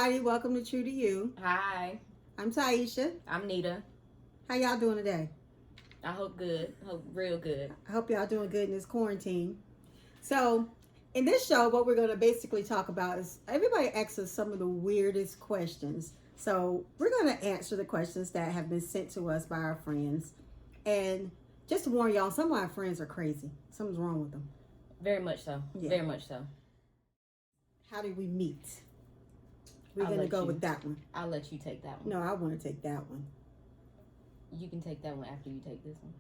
everybody. Welcome to Tru2u. Hi. I'm Taisha. I'm Nita. How y'all doing today? I hope good. Hope real good. I hope y'all doing good in this quarantine. So, in this show, what we're going to basically talk about is everybody asks us some of the weirdest questions. So, we're going to answer the questions that have been sent to us by our friends. And just to warn y'all, some of our friends are crazy. Something's wrong with them. Very much so. Yeah. Very much so. How did we meet? We're going to go with that one. I'll let you take that one. No, I want to take that one. You can take that one after you take this one.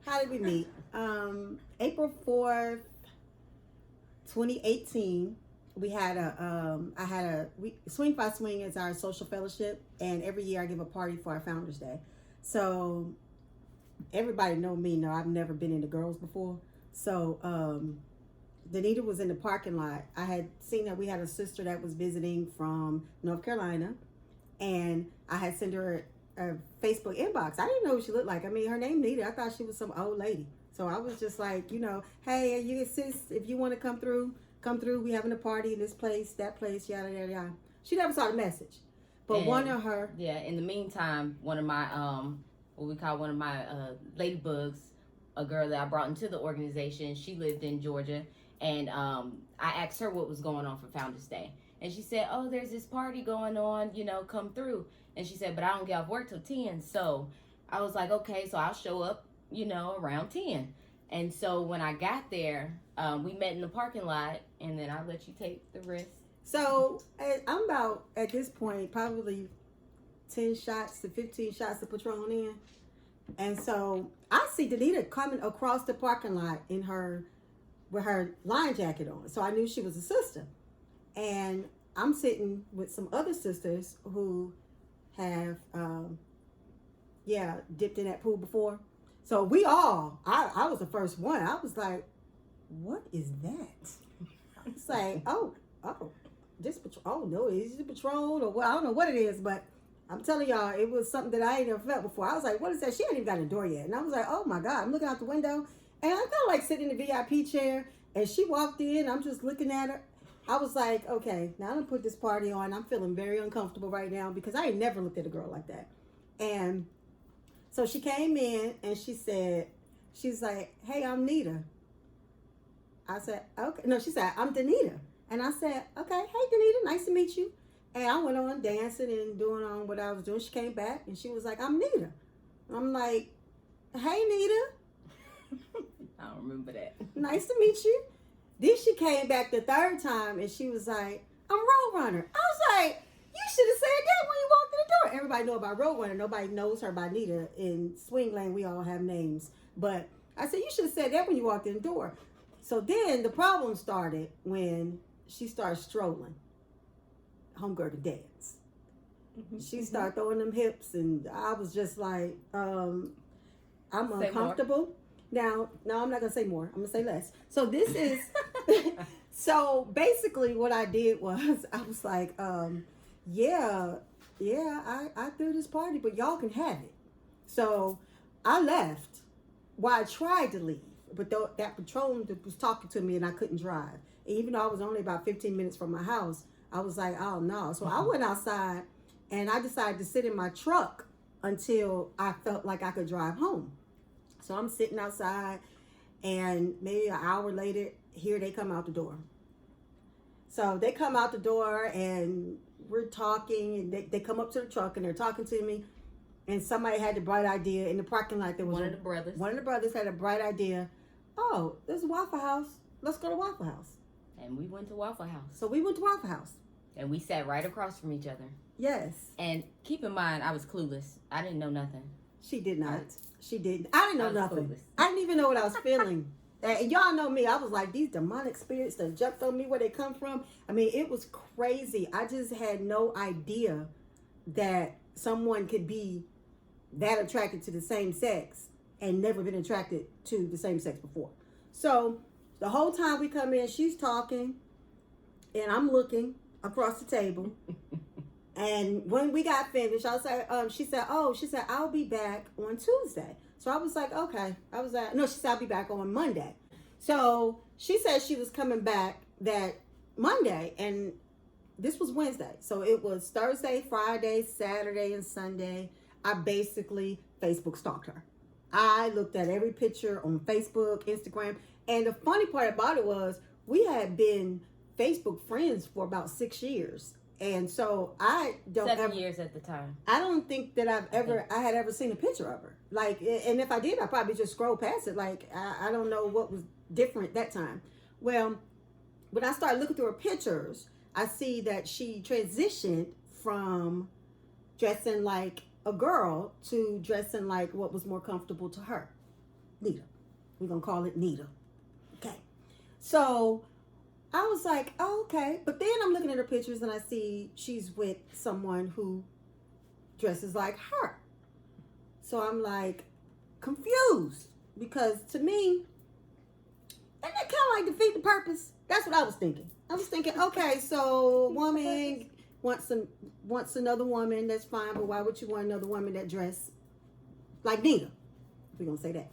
How did we meet? April 4th, 2018. Swing by Swing is our social fellowship, and every year I give a party for our Founders Day. So everybody know me. No, I've never been into girls before. So Danita was in the parking lot. I had seen that we had a sister that was visiting from North Carolina, and I had sent her a Facebook inbox. I didn't know what she looked like. I mean, her name Nita. I thought she was some old lady. So I was just like, hey, you sis, if you want to come through. We having a party in this place, that place, yada yada yada. She never saw the message, but in the meantime, one of my ladybugs, a girl that I brought into the organization, she lived in Georgia, and I asked her what was going on for Founders Day, and she said, oh, there's this party going on, come through. And she said, but I don't get off work till 10. So I was like, okay, so I'll show up, around 10. And so when I got there, we met in the parking lot, and then I'll let you take the rest. So I'm about, at this point, probably 10 shots to 15 shots of Patron in. And so I see Danita coming across the parking lot with her line jacket on. So I knew she was a sister. And I'm sitting with some other sisters who have, dipped in that pool before. So I was the first one. I was like, what is that? It's like, oh, this Patron. Oh, no, is it Patron or what? I don't know what it is, but I'm telling y'all, it was something that I ain't never felt before. I was like, what is that? She hadn't even got a door yet. And I was like, oh my God, I'm looking out the window, and I'm kind of like sitting in the VIP chair, and she walked in. I'm just looking at her. I was like, okay, now I'm going to put this party on. I'm feeling very uncomfortable right now because I ain't never looked at a girl like that. And so she came in and she's like, hey, I'm Nita. I said, okay. No, she said, I'm Danita. And I said, okay, hey, Danita, nice to meet you. And I went on dancing and doing on what I was doing. She came back and she was like, I'm Nita. I'm like, hey, Nita. I don't remember that. Nice to meet you. Then she came back the third time and she was like, I'm Roadrunner. I was like, you should have said that when you walked in the door. Everybody know about Roadrunner. Nobody knows her by Nita. In Swing Lane, we all have names. But I said, you should have said that when you walked in the door. So then the problem started when she started strolling. Homegirl to dance. She started throwing them hips, and I was just like, I'm uncomfortable. Now, I'm not going to say more. I'm going to say less. So this is, so basically what I did was, I was like, I threw this party, but y'all can have it. So I left. Well, I tried to leave, but that Patron was talking to me and I couldn't drive. And even though I was only about 15 minutes from my house, I was like, oh no. So I went outside and I decided to sit in my truck until I felt like I could drive home. So I'm sitting outside, and maybe an hour later, here they come out the door. So they come out the door, and we're talking, and they come up to the truck, and they're talking to me, and somebody had the bright idea in the parking lot. There was one of the brothers. One of the brothers had a bright idea. Oh, there's a Waffle House. Let's go to Waffle House. And we went to Waffle House. So we went to Waffle House. And we sat right across from each other. Yes. And keep in mind, I was clueless. I didn't know nothing. She did not. She didn't. I didn't know nothing. Clueless. I didn't even know what I was feeling. And y'all know me. I was like, these demonic spirits that jumped on me, where they come from. I mean, it was crazy. I just had no idea that someone could be that attracted to the same sex and never been attracted to the same sex before. So the whole time we come in, she's talking, and I'm looking across the table. And when we got finished, I was like, she said, I'll be back on Tuesday. So I was like, okay. She said, I'll be back on Monday. So she said she was coming back that Monday, and this was Wednesday. So it was Thursday, Friday, Saturday, and Sunday. I basically Facebook stalked her. I looked at every picture on Facebook, Instagram. And the funny part about it was we had been Facebook friends for about 6 years. And so I don't 7 years at the time. I don't think that I had ever seen a picture of her. Like, and if I did, I probably just scrolled past it. Like, I don't know what was different that time. Well, when I started looking through her pictures, I see that she transitioned from dressing like a girl to dressing like what was more comfortable to her. Nita. We're going to call it Nita. Okay. So I was like, oh, okay. But then I'm looking at her pictures and I see she's with someone who dresses like her. So I'm like confused because to me, doesn't that kind of like defeat the purpose? That's what I was thinking. I was thinking, okay, so woman wants another woman, that's fine, but why would you want another woman that dress like Nita? We're going to say that.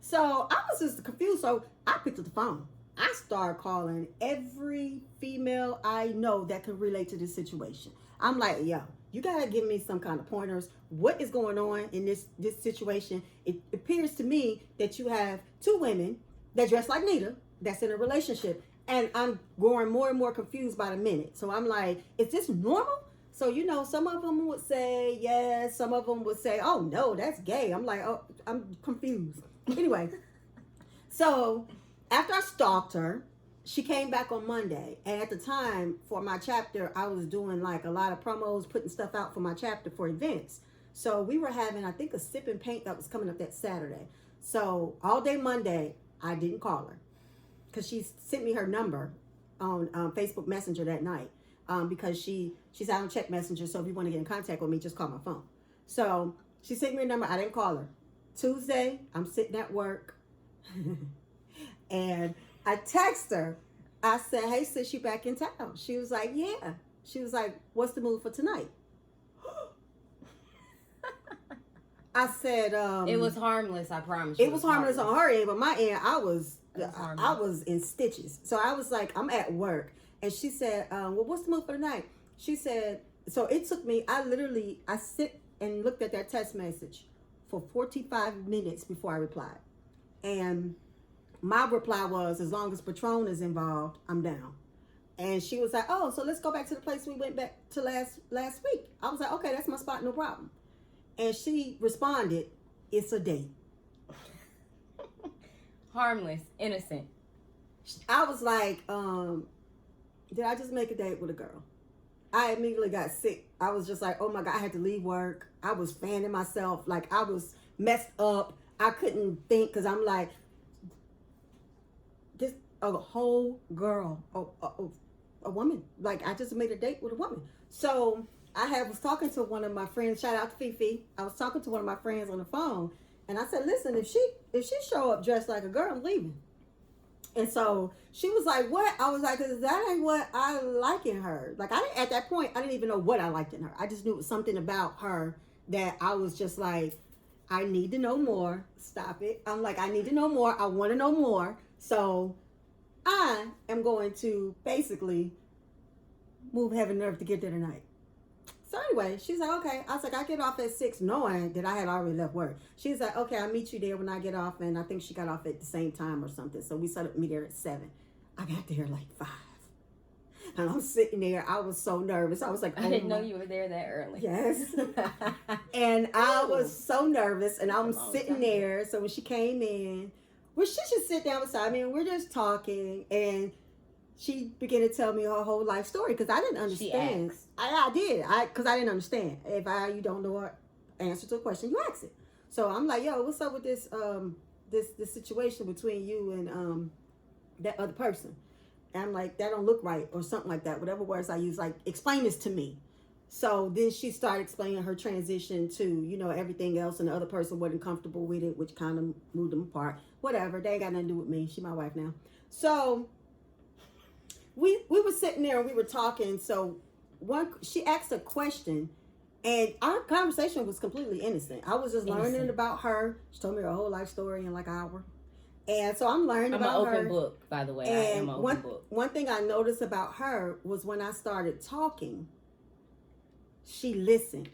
So I was just confused. So I picked up the phone. I started calling every female I know that can relate to this situation. I'm like, yo, you got to give me some kind of pointers. What is going on in this situation? It appears to me that you have two women that dress like Nita that's in a relationship. And I'm growing more and more confused by the minute. So I'm like, is this normal? So, some of them would say yes. Some of them would say, oh, no, that's gay. I'm like, oh, I'm confused. Anyway, so after I stalked her, she came back on Monday. And at the time for my chapter, I was doing like a lot of promos, putting stuff out for my chapter for events. So we were having, I think, a sip and paint that was coming up that Saturday. So all day Monday, I didn't call her because she sent me her number on Facebook Messenger that night because she's out on check messenger. So if you want to get in contact with me, just call my phone. So she sent me a number. I didn't call her. Tuesday, I'm sitting at work and I text her. I said, hey, sis, you back in town? She was like, yeah. She was like, what's the move for tonight? I said, it was harmless, I promise you. It was harmless on her end, but my end, I was in stitches. So I was like, I'm at work. And she said, well, what's the move for tonight? She said, so it took me, I sit and looked at that text message for 45 minutes before I replied. And my reply was, as long as Patron is involved, I'm down. And she was like, oh, so let's go back to the place we went back to last week. I was like, okay, that's my spot, no problem. And she responded, it's a date. Harmless, innocent. I was like, did I just make a date with a girl? I immediately got sick. I was just like, oh my God, I had to leave work. I was fanning myself. Like I was messed up. I couldn't think because I'm like, this a whole girl, a woman. Like I just made a date with a woman. So I was talking to one of my friends. Shout out to Fifi. I was talking to one of my friends on the phone, and I said, "Listen, if she show up dressed like a girl, I'm leaving." And so she was like, "What?" I was like, "Cause that ain't what I like in her." Like at that point, I didn't even know what I liked in her. I just knew it was something about her that I was just like, I need to know more. Stop it. I'm like, I need to know more. I want to know more. So I am going to basically move heaven and earth to get there tonight. So anyway, she's like, okay. I was like, I get off at 6 knowing that I had already left work. She's like, okay, I'll meet you there when I get off. And I think she got off at the same time or something. So we set up me there at 7. I got there like 5. And I'm sitting there. I was so nervous. I was like, I didn't know you were there that early. Yes. And I was so nervous. And I'm sitting there. So when she came in, well, she should sit down beside me and we're just talking. And she began to tell me her whole life story because I didn't understand. I did. Because I didn't understand. If you don't know what answer to a question, you ask it. So I'm like, yo, what's up with this this situation between you and that other person? And I'm like, that don't look right or something like that. Whatever words I use, like, explain this to me. So then she started explaining her transition to, everything else. And the other person wasn't comfortable with it, which kind of moved them apart. Whatever. They ain't got nothing to do with me. She my wife now. So we were sitting there and we were talking. So she asked a question and our conversation was completely innocent. I was just learning about her. She told me her whole life story in like an hour. And so I'm learning I'm about an open her. book, by the way. I am an open book. One thing I noticed about her was when I started talking, she listened.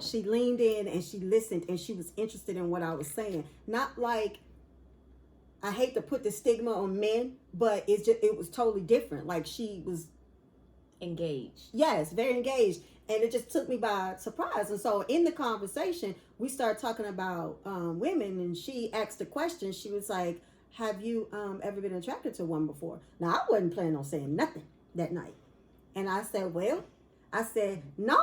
She leaned in and she listened and she was interested in what I was saying. Not like, I hate to put the stigma on men, but it was totally different. Like she was engaged. Yes, very engaged. And it just took me by surprise. And so in the conversation, we started talking about women, and she asked a question. She was like, have you ever been attracted to one before? Now, I wasn't planning on saying nothing that night. And I said, no.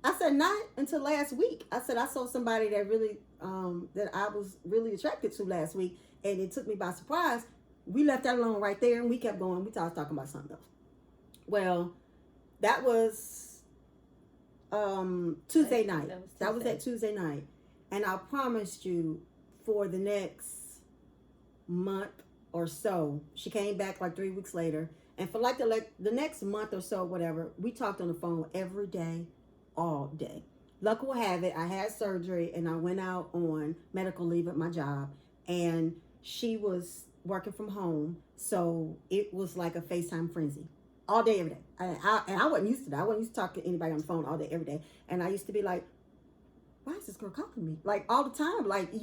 I said, not until last week. I said, I saw somebody that really, that I was really attracted to last week. And it took me by surprise. We left that alone right there, and we kept going. We started talking about something else. Well, that was Tuesday night. That was at Tuesday night. And I promised you for the next month or so, she came back like 3 weeks later. And for like the next month or so, whatever, we talked on the phone every day, all day. Luck will have it, I had surgery and I went out on medical leave at my job. And she was working from home. So it was like a FaceTime frenzy. All day, every day. And I wasn't used to that. I wasn't used to talking to anybody on the phone all day, every day. And I used to be like, why is this girl calling me? Like, all the time. Like,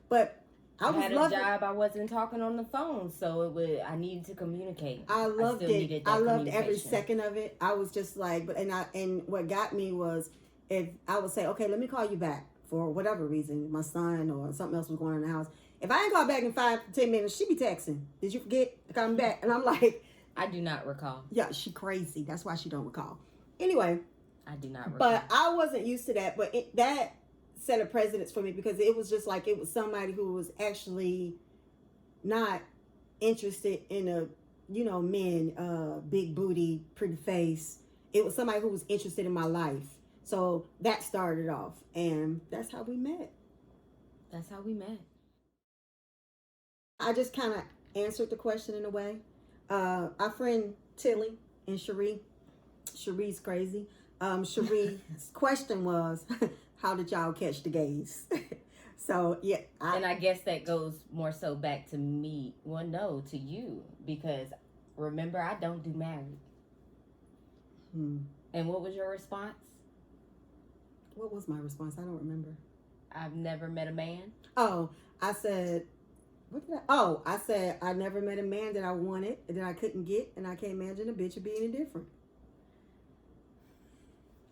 but I had a job, I wasn't talking on the phone. So I needed to communicate. I loved it. I loved every second of it. I was just like, and what got me was, if I would say, okay, let me call you back for whatever reason, my son or something else was going on in the house. If I ain't call back in 5 to 10 minutes, she be texting. Did you forget to call me back? And I'm like, I do not recall. Yeah, she crazy. That's why she don't recall. Anyway. I do not recall. But I wasn't used to that. But that set a precedence for me because it was just like it was somebody who was actually not interested in men, big booty, pretty face. It was somebody who was interested in my life. So that started off. And that's how we met. That's how we met. I just kind of answered the question in a way. Our friend Tilly and Cherie's crazy. Cherie's question was, how did y'all catch the gays? So, yeah. And I guess that goes more so back to me. Well, no, to you. Because, remember, I don't do married. And what was your response? What was my response? I don't remember. I've never met a man. Oh, I said... I said I never met a man that I wanted, that I couldn't get, and I can't imagine a bitch would be any different.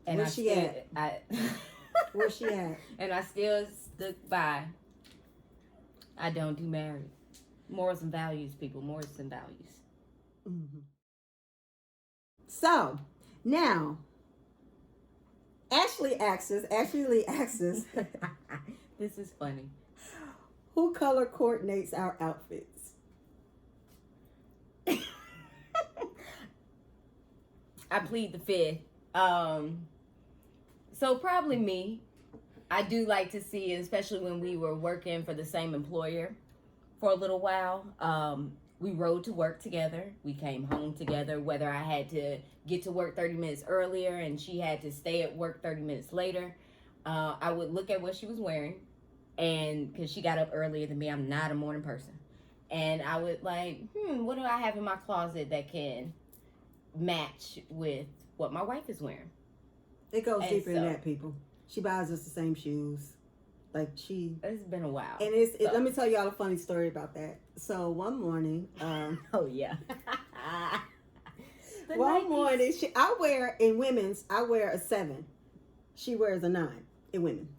And Where's she at? Where's she at? And I still stuck by, I don't do married. Morals and values, people. Morals and values. Mm-hmm. So, now, Ashley asks us, this is funny. Who color coordinates our outfits? I plead the fifth. So probably me. I do like to see, especially when we were working for the same employer for a little while. We rode to work together. We came home together, whether I had to get to work 30 minutes earlier and she had to stay at work 30 minutes later. I would look at what she was wearing. And because she got up earlier than me, I'm not a morning person. And I would like, what do I have in my closet that can match with what my wife is wearing? It goes deeper than that, people. She buys us the same shoes. It's been a while. And let me tell y'all a funny story about that. So one morning, oh yeah. One morning, I wear a 7. She wears a 9 in women.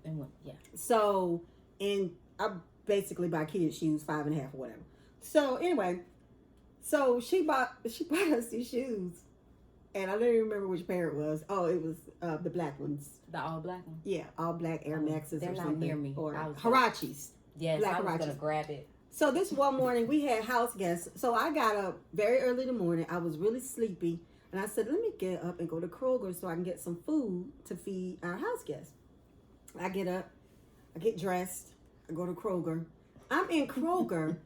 Yeah. So, and I basically buy kids shoes, 5.5 or whatever. So anyway, she bought us these shoes, and I don't even remember which pair it was. Oh, it was the black ones. The all black ones. Yeah, all black Air Maxes they're or not something. Near me. Or Huaraches. Yes, black I was Huaraches. gonna grab it. So this one morning we had house guests. So I got up very early in the morning. I was really sleepy, and I said, let me get up and go to Kroger so I can get some food to feed our house guests. I get up, I get dressed, I go to Kroger. I'm in Kroger,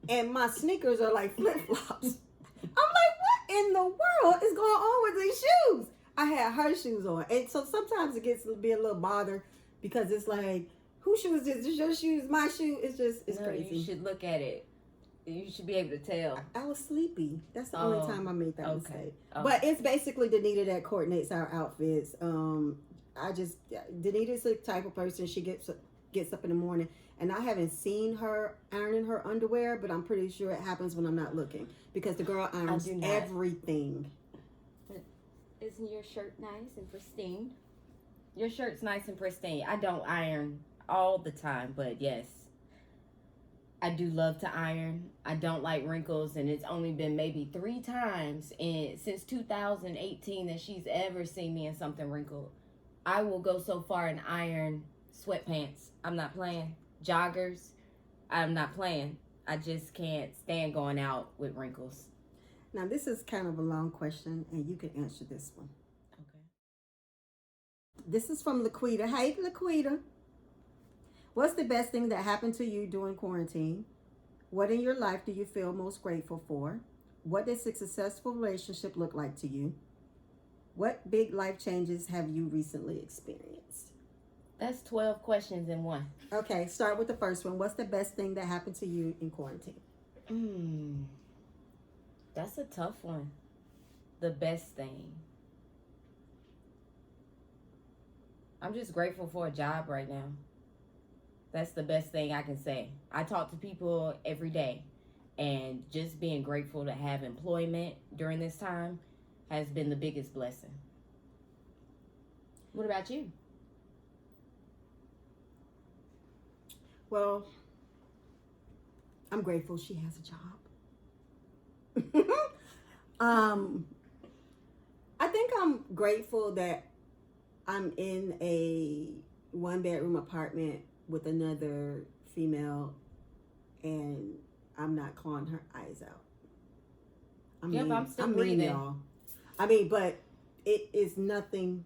and my sneakers are like flip-flops. I'm like, what in the world is going on with these shoes? I had her shoes on. And so sometimes it gets to be a little bother because it's like, whose shoe is this? Is your shoes? My shoe? It's no, crazy. You should look at it. You should be able to tell. I was sleepy. That's the only time I made that mistake. Okay. But it's basically Danita that coordinates our outfits. Danita's the type of person, she gets up in the morning, and I haven't seen her ironing her underwear, but I'm pretty sure it happens when I'm not looking, because the girl irons everything. But isn't your shirt nice and pristine? Your shirt's nice and pristine. I don't iron all the time, but yes, I do love to iron. I don't like wrinkles, and it's only been maybe 3 times since 2018 that she's ever seen me in something wrinkled. I will go so far and iron sweatpants. I'm not playing. Joggers. I'm not playing. I just can't stand going out with wrinkles. Now, this is kind of a long question, and you can answer this one. Okay. This is from Laquita. Hey, Laquita. What's the best thing that happened to you during quarantine? What in your life do you feel most grateful for? What does a successful relationship look like to you? What big life changes have you recently experienced? That's 12 questions in one. Okay, start with the first one. What's the best thing that happened to you in quarantine? That's a tough one. The best thing. I'm just grateful for a job right now. That's the best thing I can say. I talk to people every day, and just being grateful to have employment during this time has been the biggest blessing. What about you? Well, I'm grateful she has a job. I think I'm grateful that I'm in a 1-bedroom apartment with another female, and I'm not clawing her eyes out. I'm still breathing. Y'all. I mean, but it is nothing.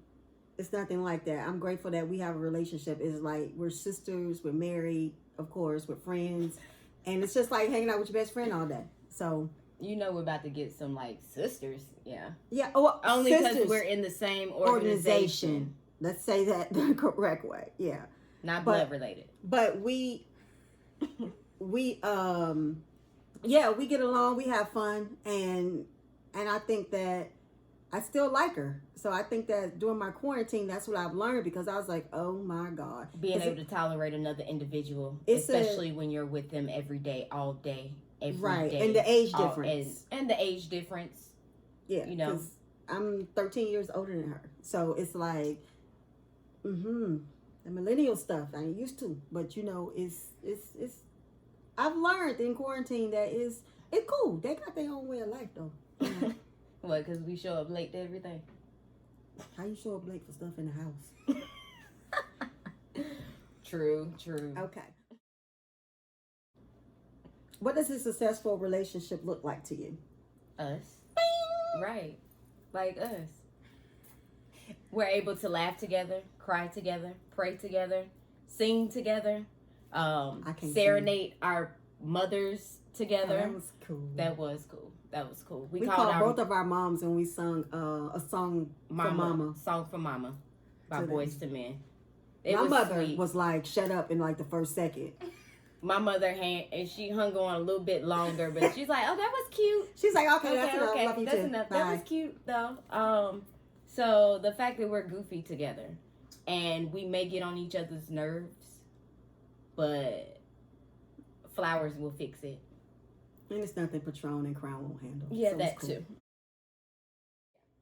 It's nothing like that. I'm grateful that we have a relationship. It's like we're sisters, we're married, of course, we're friends, and it's just like hanging out with your best friend all day. So you know we're about to get some like sisters, yeah. Yeah, well, only because we're in the same organization. Let's say that the correct way. Yeah, not blood related. But we get along. We have fun, and I think that I still like her. So I think that during my quarantine, that's what I've learned, because I was like, oh my God. Being able to tolerate another individual, especially when you're with them every day, all day, every day. And the age difference. And the age difference. Yeah, you know. I'm 13 years older than her. So it's like, the millennial stuff I ain't used to. But, it's I've learned in quarantine that it's cool. They got their own way of life, though. What, because we show up late to everything? How you show up late for stuff in the house? True. Okay. What does a successful relationship look like to you? Us. Right. Like us. We're able to laugh together, cry together, pray together, sing together, serenade our mothers together. Oh, that was cool. That was cool. We called both of our moms, and we sung a song for Mama. Song for Mama by Boyz II Men. My mother was like, shut up in like the first second. My mother and she hung on a little bit longer, but she's like, oh, that was cute. She's like, okay, that's enough. Love you that's too. enough. Bye. That was cute though. So the fact that we're goofy together, and we may get on each other's nerves, but flowers will fix it. And it's nothing Patron and Crown won't handle. Yeah, so that cool. too.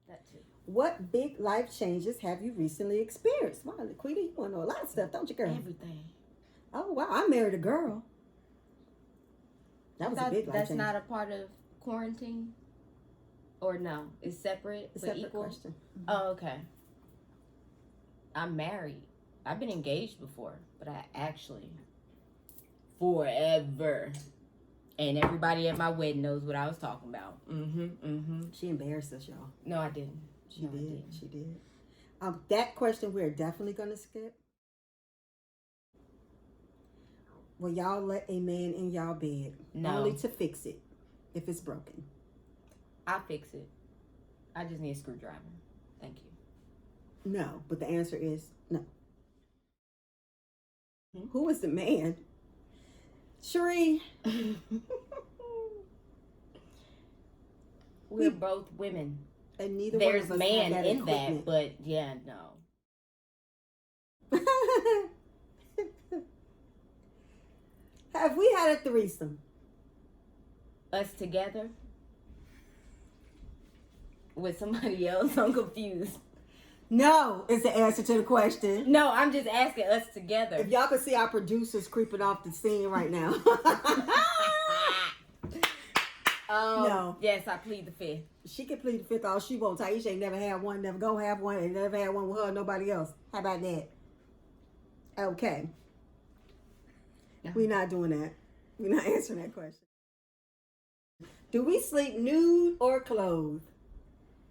That too. What big life changes have you recently experienced? Wow, Laquita, you want to know a lot of stuff, don't you, girl? Everything. Oh, wow, I married a girl. That was a big life change. That's not a part of quarantine? Or no? It's separate but separate equal? Question. Mm-hmm. Oh, okay. I'm married. I've been engaged before, but I actually forever. And everybody at my wedding knows what I was talking about. She embarrassed us, y'all. No, I didn't. She did. That question we're definitely going to skip. Will y'all let a man in y'all bed? No. Only to fix it if it's broken. I'll fix it. I just need a screwdriver. Thank you. No, but the answer is no. Who is the man? Cherie. we're both women. And neither There's one of us man have that in equipment. that, but yeah, no. Have we had a threesome? Us together? With somebody else? I'm confused. No, is the answer to the question. No, I'm just asking us together. If y'all could see our producers creeping off the scene right now. No. Yes, I plead the fifth. She can plead the fifth all she wants. Taisha ain't never had one, never go have one, and never had one with her or nobody else. How about that? Okay. We're not doing that. We're not answering that question. Do we sleep nude or clothed?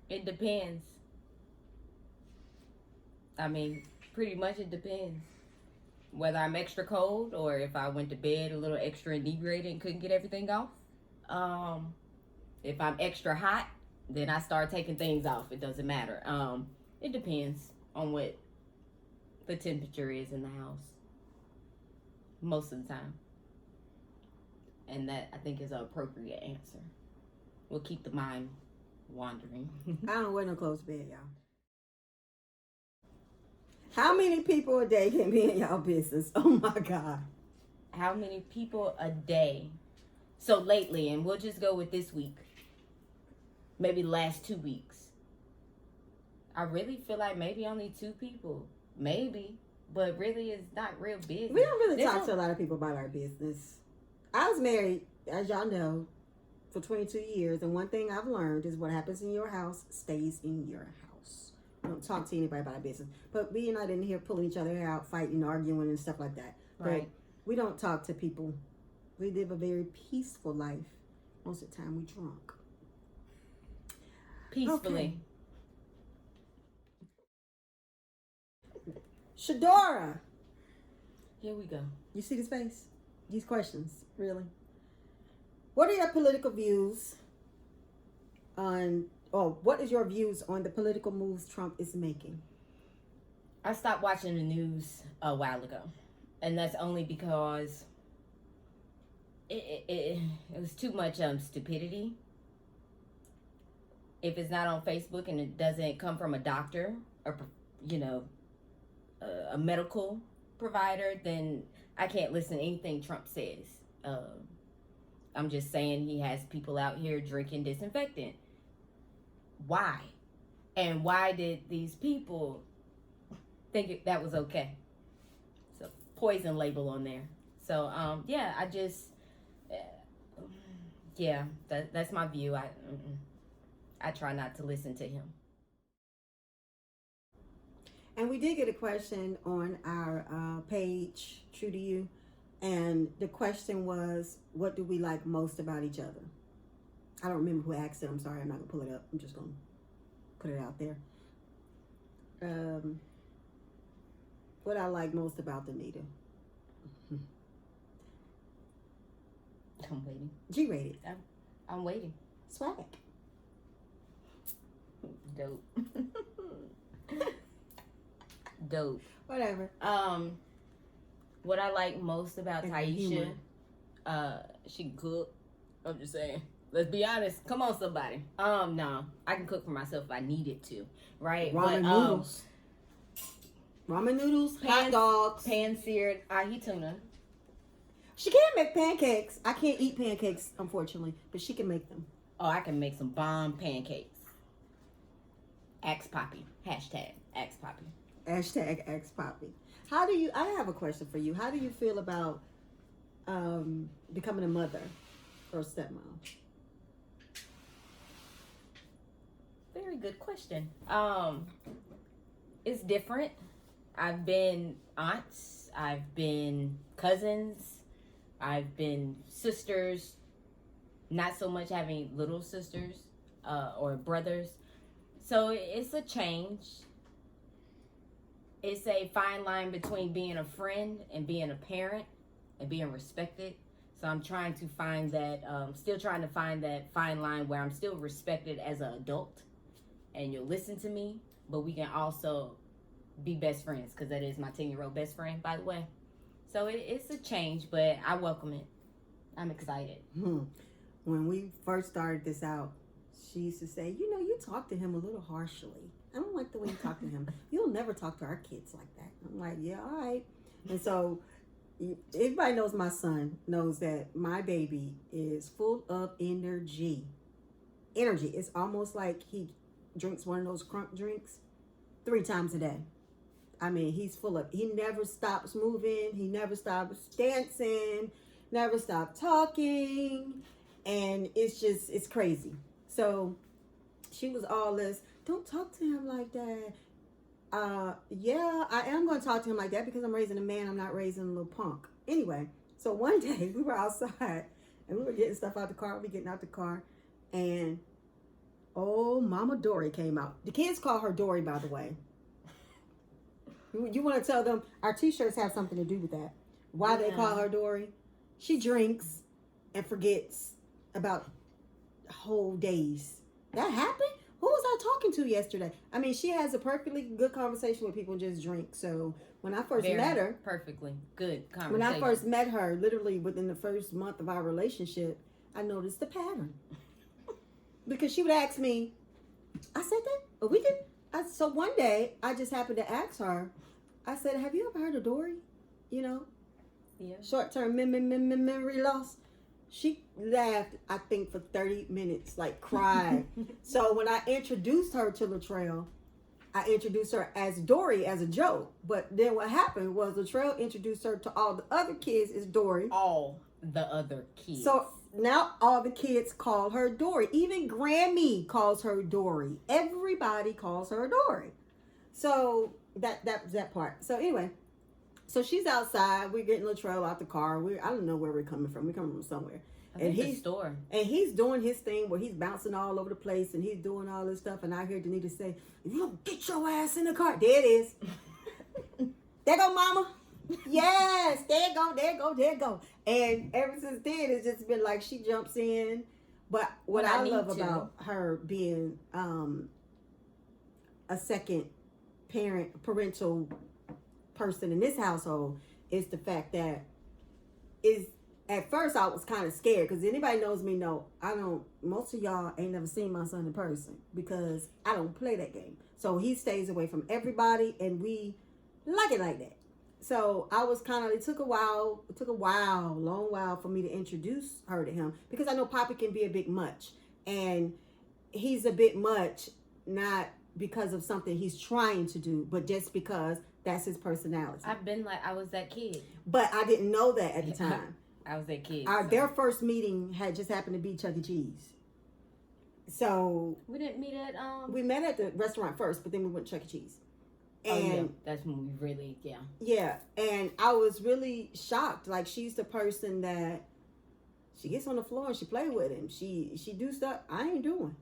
It depends. I mean, pretty much it depends. Whether I'm extra cold or if I went to bed a little extra inebriated and couldn't get everything off. If I'm extra hot, then I start taking things off. It doesn't matter. It depends on what the temperature is in the house. Most of the time. And that, I think, is an appropriate answer. We'll keep the mind wandering. I don't wear no clothes to bed, y'all. How many people a day can be in y'all business? Oh my God. How many people a day? So lately, and we'll just go with this week. Maybe the last 2 weeks. I really feel like maybe only 2 people. Maybe. But really, it's not real business. We don't really talk to a lot of people about our business. I was married, as y'all know, for 22 years. And one thing I've learned is what happens in your house stays in your house. We don't talk to anybody about our business. But we are not in here pulling each other out, fighting, arguing, and stuff like that. Right. But we don't talk to people. We live a very peaceful life. Most of the time, we drunk. Peacefully. Okay. Shadora. Here we go. You see this face? These questions, really? What are your political views on, or what is your views on the political moves Trump is making? I stopped watching the news a while ago. And that's only because it was too much stupidity. If it's not on Facebook and it doesn't come from a doctor or, a medical provider, then I can't listen to anything Trump says. I'm just saying he has people out here drinking disinfectant. Why? And why did these people think that was okay? So poison label on there. So that's my view. I try not to listen to him. And we did get a question on our page, Tru2u, and the question was, what do we like most about each other? I don't remember who asked it. I'm sorry. I'm not going to pull it up. I'm just going to put it out there. What I like most about Danita. I'm waiting. G-rated. I'm waiting. Swag. Dope. Dope. Whatever. What I like most about And Taisha, humor. she can cook. I'm just saying. Let's be honest. Come on, somebody. No, I can cook for myself if I needed to, right? Ramen noodles. Ramen noodles, hot dogs. Pan-seared ahi tuna. She can't make pancakes. I can't eat pancakes, unfortunately, but she can make them. Oh, I can make some bomb pancakes. Axe Poppy. Hashtag Axe Poppy. Hashtag Ask Poppy. I have a question for you. How do you feel about becoming a mother or a stepmom? Very good question. It's different. I've been aunts. I've been cousins. I've been sisters. Not so much having little sisters or brothers. So it's a change. It's a fine line between being a friend and being a parent and being respected. So I'm trying to find that, still trying to find that fine line where I'm still respected as an adult and you'll listen to me, but we can also be best friends, because that is my 10-year-old best friend, by the way. So it's a change, but I welcome it. I'm excited. When we first started this out, she used to say, you talk to him a little harshly. I don't like the way you talk to him. You'll never talk to our kids like that. I'm like, yeah, all right. And so everybody knows my son knows that my baby is full of energy. Energy. It's almost like he drinks one of those crunk drinks 3 times a day. I mean, he never stops moving. He never stops dancing, never stops talking. And it's crazy. So she was all this, don't talk to him like that. Yeah, I am going to talk to him like that because I'm raising a man. I'm not raising a little punk. Anyway, so one day we were outside and we were getting stuff out the car. We getting out the car and Mama Dory came out. The kids call her Dory, by the way. You want to tell them our t-shirts have something to do with that. Why they call her Dory? She drinks and forgets about whole days. That happened? Who was I talking to yesterday? I mean, she has a perfectly good conversation with people and just drink. So when I first met her, perfectly good conversation. When I first met her, literally within the first month of our relationship, I noticed the pattern. Because she would ask me, I said that? We did. So one day, I just happened to ask her, I said, have you ever heard of Dory? Yeah. Short-term memory loss. She laughed, I think, for 30 minutes, like cried. So when I introduced her to Latrell, I introduced her as Dory as a joke. But then what happened was Latrell introduced her to all the other kids as Dory. All the other kids. So now all the kids call her Dory. Even Grammy calls her Dory. Everybody calls her Dory. So that part. So anyway, so she's outside. We're getting Latrell out the car. I don't know where we're coming from. We're coming from somewhere. And he's the store. And he's doing his thing where he's bouncing all over the place and he's doing all this stuff. And I hear Danita say, "You don't get your ass in the car." There it is. There go Mama. Yes, there you go. And ever since then, it's just been like she jumps in. But what I love about her being a second parental person in this household is the fact that at first I was kind of scared because anybody knows me know most of y'all ain't never seen my son in person because I don't play that game. So he stays away from everybody and we like it like that. So I was it took a long while for me to introduce her to him because I know Poppy can be a bit much and he's a bit much, not because of something he's trying to do, but just because that's his personality. I've been like, I was that kid. But I didn't know that at the time. I was that kid. Their first meeting had just happened to be Chuck E. Cheese. So we didn't meet at we met at the restaurant first, but then we went to Chuck E. Cheese. And that's when we really Yeah. And I was really shocked. Like she's the person that she gets on the floor and she play with him. She do stuff I ain't doing.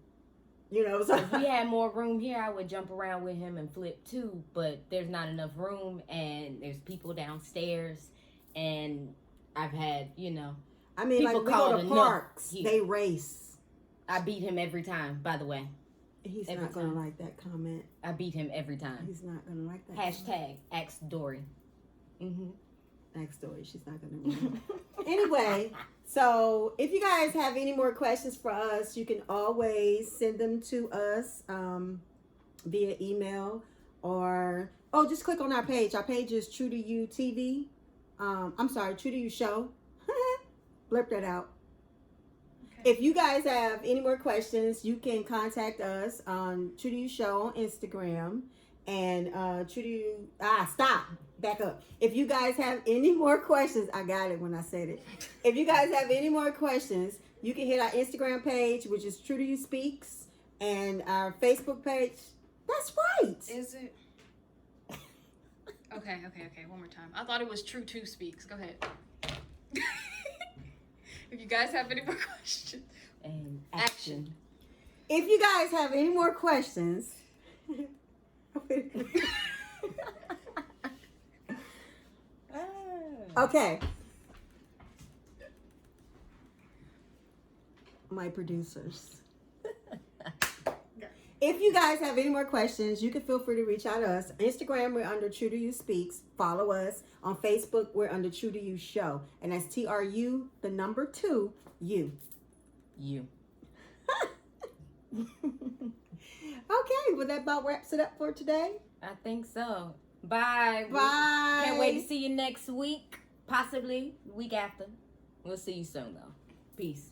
So if we had more room here, I would jump around with him and flip too, but there's not enough room and there's people downstairs and I've had, I mean, like we go to parks, they race. I beat him every time, by the way. He's not going to like that comment. I beat him every time. He's not going to like that. Hashtag Ask Dory. Ask Dory. She's not going to remember. Anyway, so if you guys have any more questions for us, you can always send them to us via email or, just click on our page. Our page is Tru2u TV. Tru2u Show. Blurp that out. If you guys have any more questions, you can contact us on Tru2u Show on Instagram and stop. Back up. If you guys have any more questions, I got it when I said it. If you guys have any more questions, you can hit our Instagram page, which is Tru2u Speaks, and our Facebook page. That's right. Is it? Okay. One more time. I thought it was Tru2u Speaks. Go ahead. If you guys have any more questions. And action. If you guys have any more questions. Okay. My producers. If you guys have any more questions, you can feel free to reach out to us. Instagram, we're under Tru2u Speaks. Follow us. On Facebook, we're under Tru2u Show. And that's TRU, the number 2, U. You. Okay, well, that about wraps it up for today. I think so. Bye. Bye. Can't wait to see you next week. Possibly the week after. We'll see you soon, though. Peace.